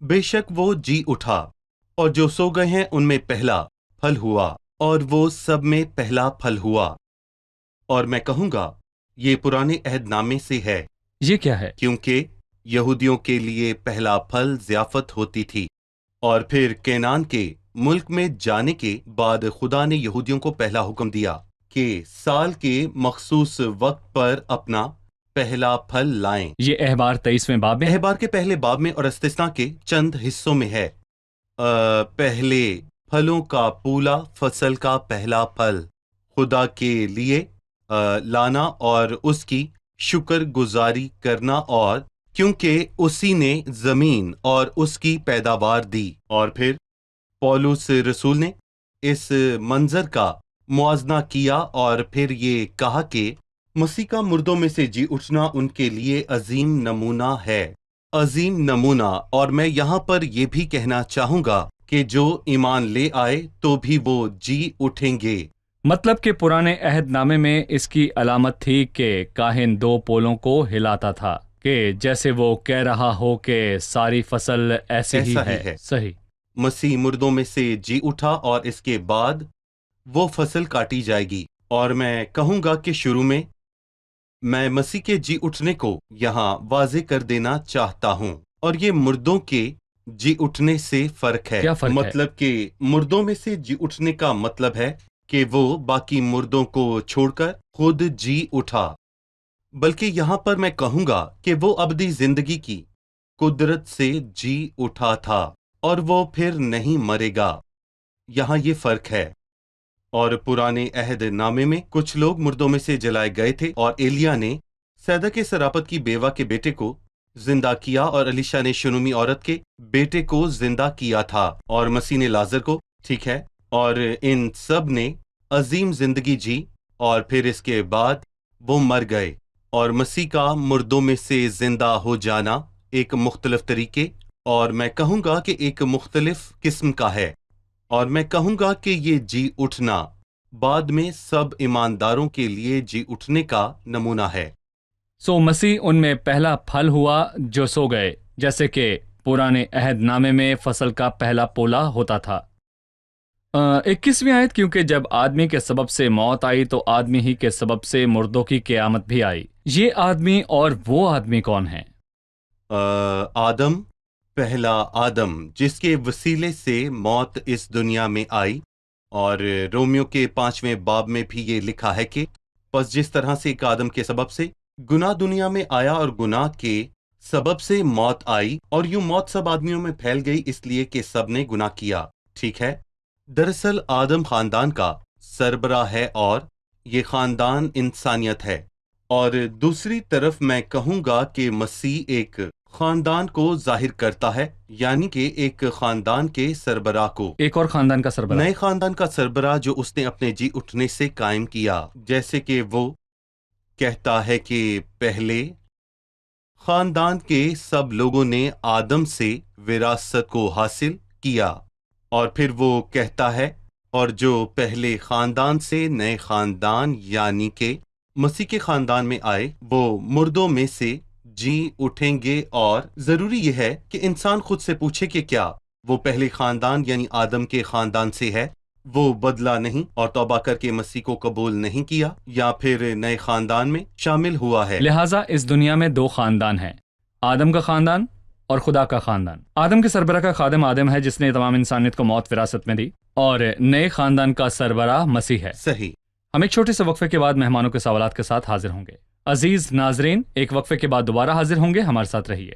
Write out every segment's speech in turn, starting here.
بے شک وہ جی اٹھا اور جو سو گئے ہیں ان میں پہلا پھل ہوا اور وہ سب میں پہلا پھل ہوا۔ اور میں کہوں گا یہ پرانے عہد نامے سے ہے، یہ کیا ہے؟ کیونکہ یہودیوں کے لیے پہلا پھل ضیافت ہوتی تھی، اور پھر کینان کے ملک میں جانے کے بعد خدا نے یہودیوں کو پہلا حکم دیا کہ سال کے مخصوص وقت پر اپنا پہلا پھل لائیں۔ یہ احبار 23ویں باب میں ہے۔ احبار کے پہلے باب میں اور استثنا کے چند حصوں میں ہے۔ پہلے پھلوں کا پولا، فصل کا پہلا پھل خدا کے لیے لانا اور اس کی شکر گزاری کرنا، اور کیونکہ اسی نے زمین اور اس کی پیداوار دی۔ اور پھر پولس رسول نے اس منظر کا موازنہ کیا اور پھر یہ کہا کہ مسیح کا مردوں میں سے جی اٹھنا ان کے لیے عظیم نمونہ ہے، عظیم نمونہ۔ اور میں یہاں پر یہ بھی کہنا چاہوں گا کہ جو ایمان لے آئے تو بھی وہ جی اٹھیں گے۔ مطلب کہ پرانے عہد نامے میں اس کی علامت تھی کہ کاہن 2 پولوں کو ہلاتا تھا، کہ جیسے وہ کہہ رہا ہو کہ ساری فصل ایسی ہی ایسا ہی ہے۔ ہے۔ صحیح۔ مسیح مردوں میں سے جی اٹھا اور اس کے بعد وہ فصل کاٹی جائے گی۔ اور میں کہوں گا کہ شروع میں مسیح کے جی اٹھنے کو یہاں واضح کر دینا چاہتا ہوں، اور یہ مردوں کے جی اٹھنے سے فرق ہے۔ کیا فرق ہے؟ مطلب کہ مردوں میں سے جی اٹھنے کا مطلب ہے کہ وہ باقی مردوں کو چھوڑ کر خود جی اٹھا، بلکہ یہاں پر میں کہوں گا کہ وہ ابدی زندگی کی قدرت سے جی اٹھا تھا اور وہ پھر نہیں مرے گا۔ یہاں یہ فرق ہے۔ اور پرانے عہد نامے میں کچھ لوگ مردوں میں سے جلائے گئے تھے، اور ایلیا نے سیدہ کے سراپت کی بیوہ کے بیٹے کو زندہ کیا، اور الیشا نے شنومی عورت کے بیٹے کو زندہ کیا تھا، اور مسیح نے لازر کو، ٹھیک ہے، اور ان سب نے عظیم زندگی جی، اور پھر اس کے بعد وہ مر گئے۔ اور مسیح کا مردوں میں سے زندہ ہو جانا ایک مختلف طریقے، اور میں کہوں گا کہ ایک مختلف قسم کا ہے، اور میں کہوں گا کہ یہ جی اٹھنا بعد میں سب ایمانداروں کے لیے جی اٹھنے کا نمونہ ہے۔ سو مسیح ان میں پہلا پھل ہوا جو سو گئے، جیسے کہ پرانے عہد نامے میں فصل کا پہلا پولا ہوتا تھا۔ 21ویں آیت، کیونکہ جب آدمی کے سبب سے موت آئی تو آدمی ہی کے سبب سے مردوں کی قیامت بھی آئی۔ یہ آدمی اور وہ آدمی کون ہیں؟ آدم، پہلا آدم، جس کے وسیلے سے موت اس دنیا میں آئی، اور رومیو کے 5ویں باب میں بھی یہ لکھا ہے کہ پس جس طرح سے ایک آدم کے سبب سے گناہ دنیا میں آیا، اور گناہ کے سبب سے موت آئی، اور یوں موت سب آدمیوں میں پھیل گئی اس لیے کہ سب نے گناہ کیا، ٹھیک ہے۔ دراصل آدم خاندان کا سربراہ ہے، اور یہ خاندان انسانیت ہے۔ اور دوسری طرف میں کہوں گا کہ مسیح ایک خاندان کو ظاہر کرتا ہے، یعنی کہ ایک خاندان کے سربراہ کو، ایک اور خاندان کا سربراہ۔ نئے خاندان کا سربراہ جو اس نے اپنے جی اٹھنے سے قائم کیا، جیسے کہ وہ کہتا ہے کہ پہلے خاندان کے سب لوگوں نے آدم سے وراثت کو حاصل کیا، اور پھر وہ کہتا ہے اور جو پہلے خاندان سے نئے خاندان یعنی کہ مسیح کے خاندان میں آئے، وہ مردوں میں سے جی اٹھیں گے۔ اور ضروری یہ ہے کہ انسان خود سے پوچھے کہ کیا وہ پہلے خاندان یعنی آدم کے خاندان سے ہے، وہ بدلا نہیں اور توبہ کر کے مسیح کو قبول نہیں کیا، یا پھر نئے خاندان میں شامل ہوا ہے۔ لہٰذا اس دنیا میں 2 خاندان ہیں، آدم کا خاندان اور خدا کا خاندان۔ آدم کے سربراہ کا خادم آدم ہے جس نے تمام انسانیت کو موت وراثت میں دی، اور نئے خاندان کا سربراہ مسیح ہے۔ صحیح۔ ہم ایک چھوٹے سے وقفے کے بعد مہمانوں کے سوالات کے ساتھ حاضر ہوں گے۔ عزیز ناظرین، ایک وقفے کے بعد دوبارہ حاضر ہوں گے، ہمارے ساتھ رہیے۔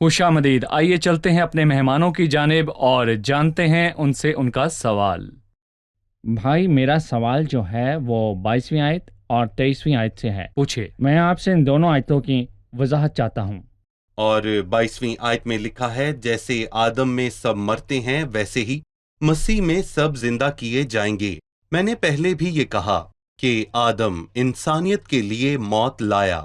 خوش آمدید۔ آئیے چلتے ہیں اپنے مہمانوں کی جانب اور جانتے ہیں ان سے ان کا سوال۔ بھائی، میرا سوال جو ہے وہ 22ویں آیت اور 23ویں آیت سے ہے۔ پوچھے۔ میں آپ سے ان دونوں آیتوں کی وضاحت چاہتا ہوں۔ اور 22ویں آیت میں لکھا ہے، جیسے آدم میں سب مرتے ہیں ویسے ہی مسیح میں سب زندہ کیے جائیں گے۔ میں نے پہلے بھی یہ کہا کہ آدم انسانیت کے لیے موت لایا،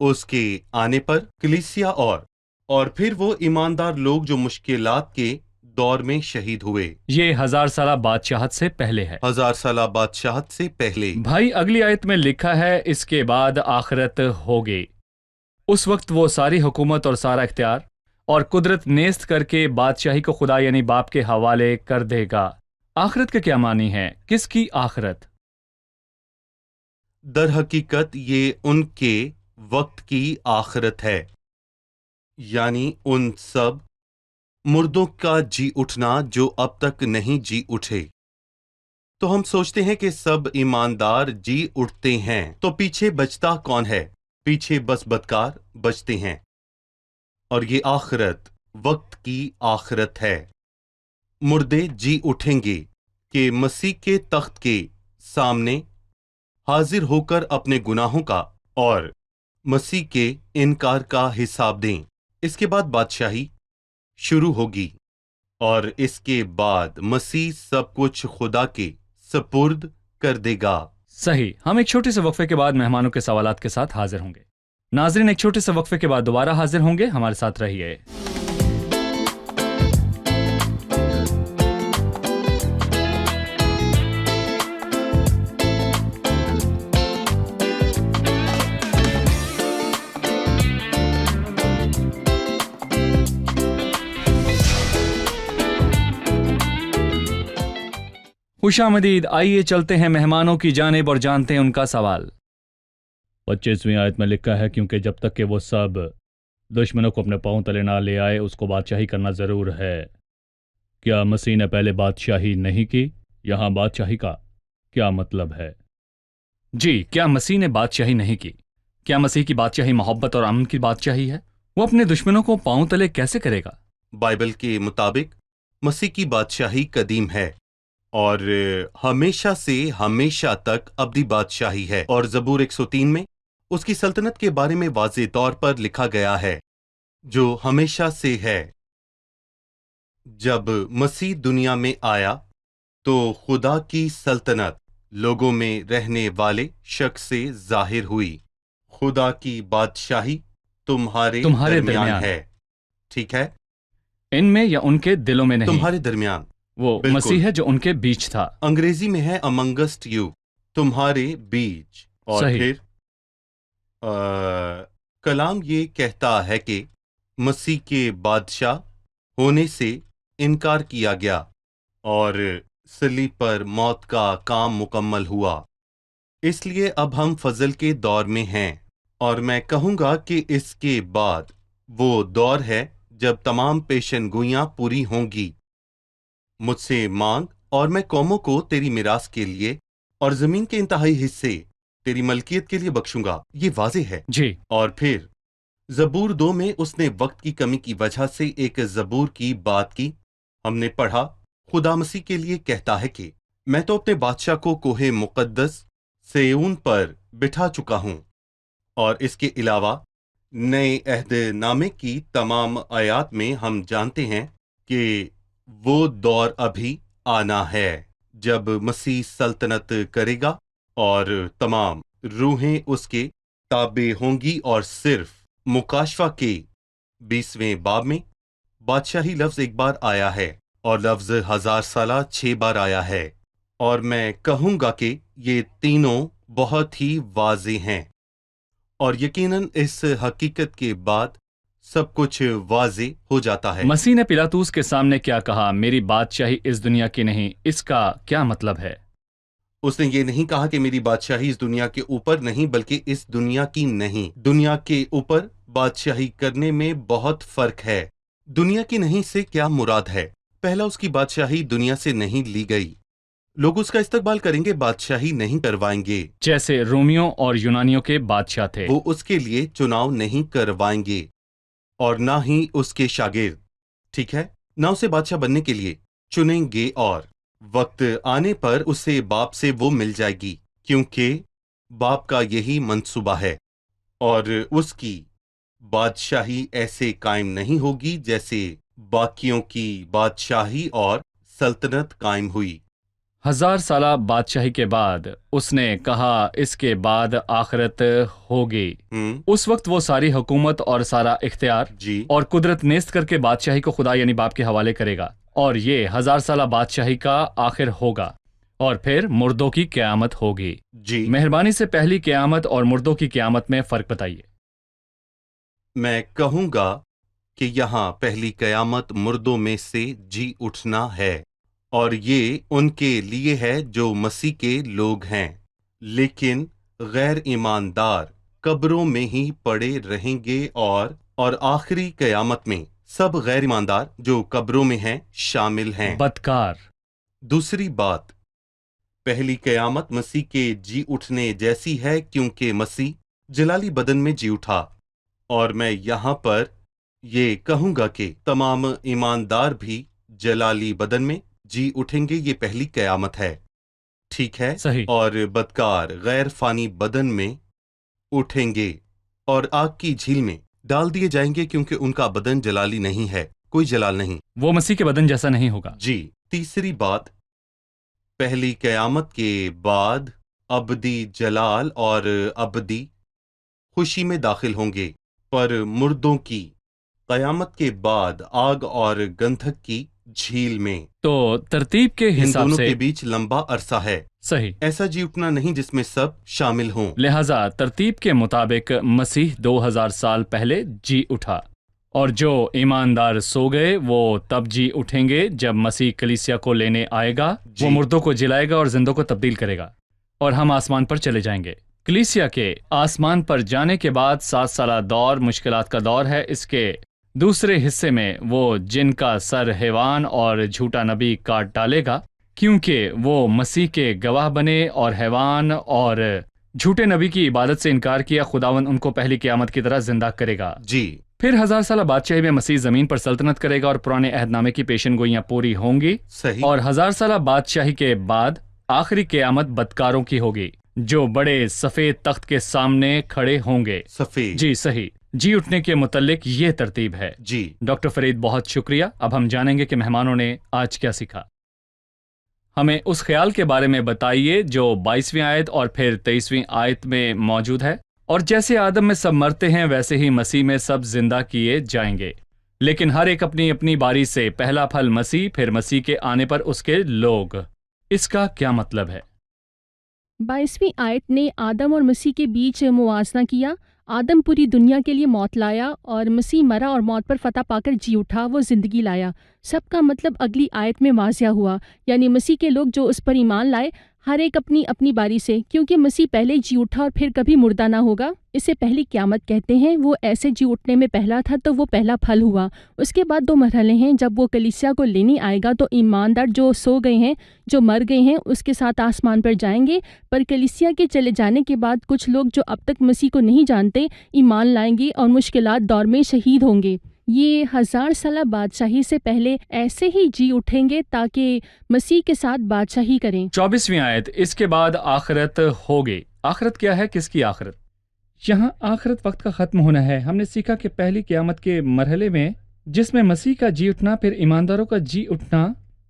اس کے آنے پر کلیسیا اور پھر وہ ایماندار لوگ جو مشکلات کے دور میں شہید ہوئے، یہ 1000 سالہ بادشاہت سے پہلے ہے۔ 1000 سالہ بادشاہت سے پہلے۔ بھائی اگلی آیت میں لکھا ہے اس کے بعد آخرت ہوگی، اس وقت وہ ساری حکومت اور سارا اختیار اور قدرت نیست کر کے بادشاہی کو خدا یعنی باپ کے حوالے کر دے گا۔ آخرت کا کیا معنی ہے؟ کس کی آخرت؟ در حقیقت یہ ان کے وقت کی آخرت ہے، یعنی ان سب مردوں کا جی اٹھنا جو اب تک نہیں جی اٹھے۔ تو ہم سوچتے ہیں کہ سب ایماندار جی اٹھتے ہیں تو پیچھے بچتا کون ہے؟ پیچھے بس بدکار بچتے ہیں، اور یہ آخرت وقت کی آخرت ہے۔ مردے جی اٹھیں گے کہ مسیح کے تخت کے سامنے حاضر ہو کر اپنے گناہوں کا اور مسیح کے انکار کا حساب دیں۔ اس کے بعد بادشاہی شروع ہوگی، اور اس کے بعد مسیح سب کچھ خدا کے سپرد کر دے گا۔ صحیح۔ ہم ایک چھوٹے سے وقفے کے بعد مہمانوں کے سوالات کے ساتھ حاضر ہوں گے۔ ناظرین، ایک چھوٹے سے وقفے کے بعد دوبارہ حاضر ہوں گے، ہمارے ساتھ رہیے۔ خوش آمدید، آئیے چلتے ہیں مہمانوں کی جانب اور جانتے ہیں ان کا سوال۔ 25ویں آیت میں لکھا ہے کیونکہ جب تک کہ وہ سب دشمنوں کو اپنے پاؤں تلے نہ لے آئے اس کو بادشاہی کرنا ضرور ہے۔ کیا مسیح نے پہلے بادشاہی نہیں کی؟ یہاں بادشاہی کا کیا مطلب ہے؟ جی، کیا مسیح نے بادشاہی نہیں کی؟ کیا مسیح کی بادشاہی محبت اور امن کی بادشاہی ہے؟ وہ اپنے دشمنوں کو پاؤں تلے کیسے کرے گا؟ بائبل کے مطابق مسیح کی بادشاہی قدیم ہے اور ہمیشہ سے ہمیشہ تک ابدی بادشاہی ہے، اور زبور 103 میں اس کی سلطنت کے بارے میں واضح طور پر لکھا گیا ہے جو ہمیشہ سے ہے۔ جب مسیح دنیا میں آیا تو خدا کی سلطنت لوگوں میں رہنے والے شخص سے ظاہر ہوئی۔ خدا کی بادشاہی تمہارے درمیان ہے، ٹھیک ہے؟ ان میں یا ان کے دلوں میں نہیں؟ تمہارے درمیان، وہ بالکل۔ مسیح ہے جو ان کے بیچ تھا۔ انگریزی میں ہے امنگسٹ یو، تمہارے بیچ۔ اور صحیح۔ پھر کلام یہ کہتا ہے کہ مسیح کے بادشاہ ہونے سے انکار کیا گیا اور صلیب پر موت کا کام مکمل ہوا۔ اس لیے اب ہم فضل کے دور میں ہیں، اور میں کہوں گا کہ اس کے بعد وہ دور ہے جب تمام پیشن گوئیاں پوری ہوں گی۔ مجھ سے مانگ اور میں قوموں کو تیری میراث کے لیے اور زمین کے انتہائی حصے تیری ملکیت کے لیے بخشوں گا۔ یہ واضح ہے۔ جی۔ اور پھر زبور 2 میں اس نے وقت کی کمی کی وجہ سے ایک زبور کی بات کی۔ ہم نے پڑھا، خدا مسیح کے لیے کہتا ہے کہ میں تو اپنے بادشاہ کو کوہ مقدس سیون پر بٹھا چکا ہوں۔ اور اس کے علاوہ نئے عہد نامے کی تمام آیات میں ہم جانتے ہیں کہ وہ دور ابھی آنا ہے جب مسیح سلطنت کرے گا اور تمام روحیں اس کے تابع ہوں گی، اور صرف مکاشفہ کے 20ویں باب میں بادشاہی لفظ ایک بار آیا ہے اور لفظ 1000 سالہ 6 بار آیا ہے، اور میں کہوں گا کہ یہ تینوں بہت ہی واضح ہیں، اور یقیناً اس حقیقت کے بعد سب کچھ واضح ہو جاتا ہے۔ مسیح نے پیلاطوس کے سامنے کیا کہا؟ میری بادشاہی اس دنیا کی نہیں۔ اس کا کیا مطلب ہے؟ اس نے یہ نہیں کہا کہ میری بادشاہی اس دنیا کے اوپر نہیں، بلکہ اس دنیا کی نہیں۔ دنیا کے اوپر بادشاہی کرنے میں بہت فرق ہے۔ دنیا کی نہیں سے کیا مراد ہے؟ پہلا، اس کی بادشاہی دنیا سے نہیں لی گئی۔ لوگ اس کا استقبال کریں گے، بادشاہی نہیں کروائیں گے۔ جیسے رومیوں اور یونانیوں کے بادشاہ تھے۔ وہ اس کے لیے چناؤ نہیں کروائیں گے، اور نہ ہی اس کے شاگرد، ٹھیک ہے؟ نہ اسے بادشاہ بننے کے لیے چنیں گے، اور وقت آنے پر اسے باپ سے وہ مل جائے گی، کیونکہ باپ کا یہی منصوبہ ہے، اور اس کی بادشاہی ایسے قائم نہیں ہوگی جیسے باقیوں کی بادشاہی اور سلطنت قائم ہوئی۔ 1000 سالہ بادشاہی کے بعد اس نے کہا اس کے بعد آخرت ہوگی. اس وقت وہ ساری حکومت اور سارا اختیار جی اور قدرت نیست کر کے بادشاہی کو خدا یعنی باپ کے حوالے کرے گا، اور یہ 1000 سالہ بادشاہی کا آخر ہوگا، اور پھر مردوں کی قیامت ہوگی. جی مہربانی سے پہلی قیامت اور مردوں کی قیامت میں فرق بتائیے. میں کہوں گا کہ یہاں پہلی قیامت مردوں میں سے جی اٹھنا ہے، اور یہ ان کے لیے ہے جو مسیح کے لوگ ہیں، لیکن غیر ایماندار قبروں میں ہی پڑے رہیں گے، اور آخری قیامت میں سب غیر ایماندار جو قبروں میں ہیں شامل ہیں. بدکار. دوسری بات، پہلی قیامت مسیح کے جی اٹھنے جیسی ہے، کیونکہ مسیح جلالی بدن میں جی اٹھا، اور میں یہاں پر یہ کہوں گا کہ تمام ایماندار بھی جلالی بدن میں جی اٹھیں گے. یہ پہلی قیامت ہے، ٹھیک ہے؟ صحیح. اور بدکار غیر فانی بدن میں اٹھیں گے اور آگ کی جھیل میں ڈال دیے جائیں گے، کیونکہ ان کا بدن جلالی نہیں ہے، کوئی جلال نہیں. وہ مسیح کے بدن جیسا نہیں ہوگا. جی. تیسری بات، پہلی قیامت کے بعد ابدی جلال اور ابدی خوشی میں داخل ہوں گے، پر مردوں کی قیامت کے بعد آگ اور گندھک کی جھیل میں. تو ترتیب کے ان حساب دونوں سے کے بیچ لمبا عرصہ ہے. صحیح. ایسا جی اٹھنا نہیں جس میں سب شامل ہوں. لہذا ترتیب کے مطابق مسیح 2000 سال پہلے جی اٹھا، اور جو ایماندار سو گئے وہ تب جی اٹھیں گے جب مسیح کلیسیا کو لینے آئے گا. جی. وہ مردوں کو جلائے گا اور زندوں کو تبدیل کرے گا، اور ہم آسمان پر چلے جائیں گے. کلیسیا کے آسمان پر جانے کے بعد 7 سالہ دور مشکلات کا دور ہے. اس کے دوسرے حصے میں وہ جن کا سر حیوان اور جھوٹا نبی کاٹ ڈالے گا، کیونکہ وہ مسیح کے گواہ بنے اور حیوان اور جھوٹے نبی کی عبادت سے انکار کیا. خداوند ان کو پہلی قیامت کی طرح زندہ کرے گا. جی. پھر 1000 سالہ بادشاہی میں مسیح زمین پر سلطنت کرے گا اور پرانے عہد نامے کی پیشن گوئیاں پوری ہوں گی. صحیح. اور 1000 سالہ بادشاہی کے بعد آخری قیامت بدکاروں کی ہوگی، جو بڑے سفید تخت کے سامنے کھڑے ہوں گے. سفید. جی صحیح. جی اٹھنے کے متعلق یہ ترتیب ہے. جی. ڈاکٹر فرید بہت شکریہ. اب ہم جانیں گے کہ مہمانوں نے آج کیا سیکھا. ہمیں اس خیال کے بارے میں بتائیے جو 22ویں آیت اور پھر 23ویں آیت میں موجود ہے. اور جیسے آدم میں سب مرتے ہیں ویسے ہی مسیح میں سب زندہ کیے جائیں گے، لیکن ہر ایک اپنی اپنی باری سے، پہلا پھل مسیح، پھر مسیح کے آنے پر اس کے لوگ. اس کا کیا مطلب ہے؟ 22ویں آیت نے آدم اور مسیح کے بیچ موازنہ کیا. آدم پوری دنیا کے لیے موت لایا اور مسیح مرا اور موت پر فتح پا کر جی اٹھا، وہ زندگی لایا. سب کا مطلب اگلی آیت میں واضح ہوا، یعنی مسیح کے لوگ جو اس پر ایمان لائے، ہر ایک اپنی اپنی باری سے، کیونکہ مسیح پہلے جی اٹھا اور پھر کبھی مردہ نہ ہوگا. اسے پہلی قیامت کہتے ہیں. وہ ایسے جی اٹھنے میں پہلا تھا تو وہ پہلا پھل ہوا. اس کے بعد 2 مرحلے ہیں. جب وہ کلیسیا کو لینے آئے گا تو ایماندار جو سو گئے ہیں، جو مر گئے ہیں، اس کے ساتھ آسمان پر جائیں گے. پر کلیسیا کے چلے جانے کے بعد کچھ لوگ جو اب تک مسیح کو نہیں جانتے ایمان لائیں گے اور مشکلات دور میں شہید ہوں گے. یہ 1000 سالہ بادشاہی سے پہلے ایسے ہی جی اٹھیں گے تاکہ مسیح کے ساتھ بادشاہی کریں. 24ویں آیت، اس کے بعد آخرت ہوگی. آخرت کیا ہے؟ کس کی آخرت؟ یہاں آخرت وقت کا ختم ہونا ہے. ہم نے سیکھا کہ پہلی قیامت کے مرحلے میں، جس میں مسیح کا جی اٹھنا، پھر ایمانداروں کا جی اٹھنا،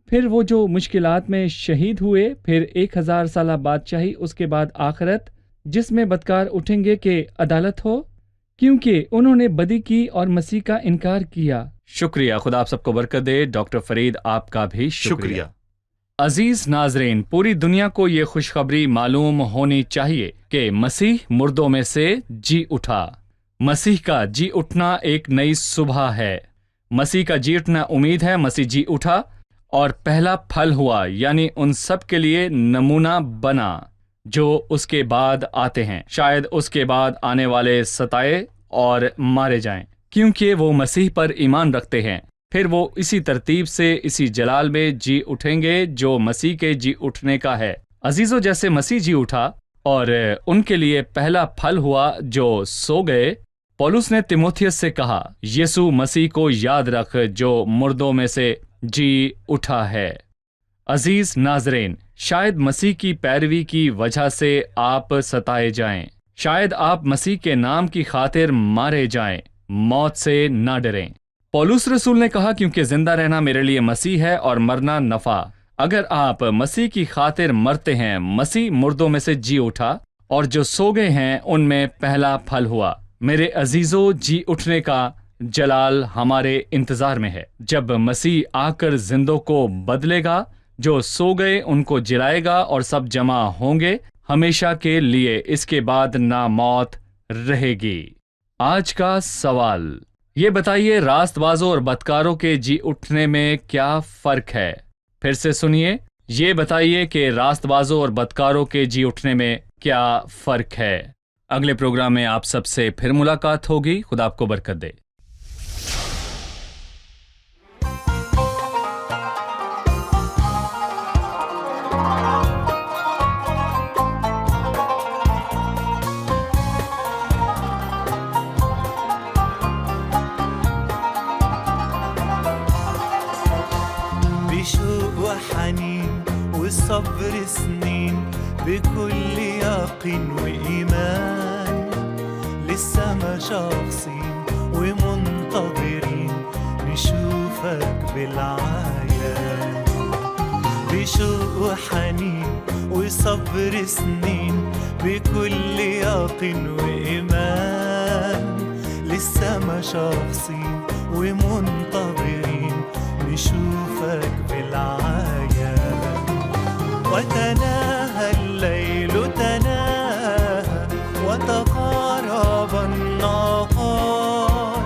پھر وہ جو مشکلات میں شہید ہوئے، پھر 1000 سالہ بادشاہی، اس کے بعد آخرت جس میں بدکار اٹھیں گے کہ عدالت ہو، کیونکہ انہوں نے بدی کی اور مسیح کا انکار کیا. شکریہ. خدا آپ سب کو برکت دے. ڈاکٹر فرید آپ کا بھی شکریہ. عزیز ناظرین، پوری دنیا کو یہ خوشخبری معلوم ہونی چاہیے کہ مسیح مردوں میں سے جی اٹھا. مسیح کا جی اٹھنا ایک نئی صبح ہے. مسیح کا جی اٹھنا امید ہے. مسیح جی اٹھا اور پہلا پھل ہوا، یعنی ان سب کے لیے نمونہ بنا جو اس کے بعد آتے ہیں. شاید اس کے بعد آنے والے ستائے اور مارے جائیں کیونکہ وہ مسیح پر ایمان رکھتے ہیں. پھر وہ اسی ترتیب سے اسی جلال میں جی اٹھیں گے جو مسیح کے جی اٹھنے کا ہے. عزیزو، جیسے مسیح جی اٹھا اور ان کے لیے پہلا پھل ہوا جو سو گئے، پولس نے تیموتھیوس سے کہا، یسوع مسیح کو یاد رکھ جو مردوں میں سے جی اٹھا ہے. عزیز ناظرین، شاید مسیح کی پیروی کی وجہ سے آپ ستائے جائیں، شاید آپ مسیح کے نام کی خاطر مارے جائیں. موت سے نہ ڈریں. پولس رسول نے کہا، کیونکہ زندہ رہنا میرے لیے مسیح ہے اور مرنا نفع. اگر آپ مسیح کی خاطر مرتے ہیں، مسیح مردوں میں سے جی اٹھا، اور جو سو گئے ہیں ان میں پہلا پھل ہوا۔ میرے عزیزو، جی اٹھنے کا جلال ہمارے انتظار میں ہے۔ جب مسیح آ کر زندوں کو بدلے گا، جو سو گئے ان کو جلائے گا اور سب جمع ہوں گے ہمیشہ کے لیے، اس کے بعد نہ موت رہے گی۔ آج کا سوال یہ بتائیے، راست بازوں اور بدکاروں کے جی اٹھنے میں کیا فرق ہے؟ پھر سے سنیے، یہ بتائیے کہ راست بازوں اور بدکاروں کے جی اٹھنے میں کیا فرق ہے۔ اگلے پروگرام میں آپ سب سے پھر ملاقات ہوگی۔ خدا آپ کو برکت دے۔ بشوق وحنين والصبر سنين بكل يقين وإيمان لسه ما شاخصين ومنتظرين نشوفك بالعيان. بشوق وحنين وصبر سنين بكل يقين وإيمان لسه ما شاخصين ومنتظرين نشوفك بالعيان. وتناهى الليل تناهى وتقارب النهار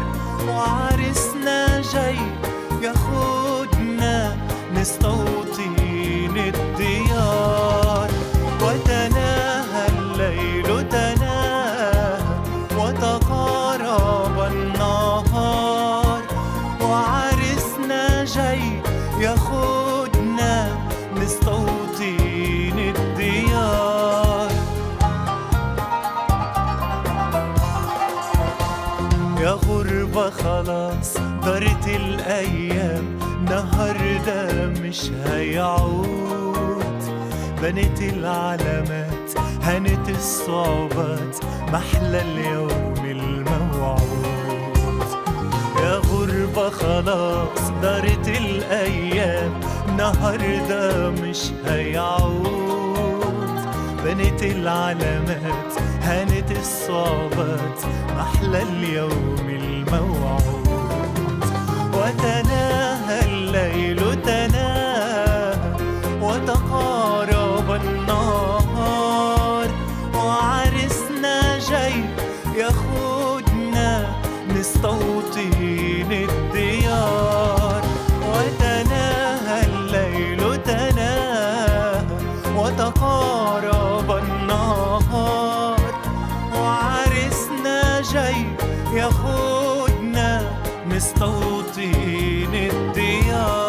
وعرسنا جاي ياخدنا نستوطن الديار. وتناهى الليل تناهى وتقارب النهار وعرسنا جاي ياخدنا نستوطن الديار. يا غربة خلاص دارت الأيام، نهار ده مش هيعود. بنت العلامات هانت الصعوبات، محلى اليوم الموعود. يا غربة خلاص دارت الأيام، نهار ده مش هيعود. بنت العلامات هانت الصعوبات، محلى اليوم الموعود. وتناهى الليل تناهى وتقارب النهار وعرسنا جاي ياخدنا نستوطن الديار. وتناهى الليل تناهى وتقارب النهار وعرسنا جاي ياخدنا نستوطن الديار.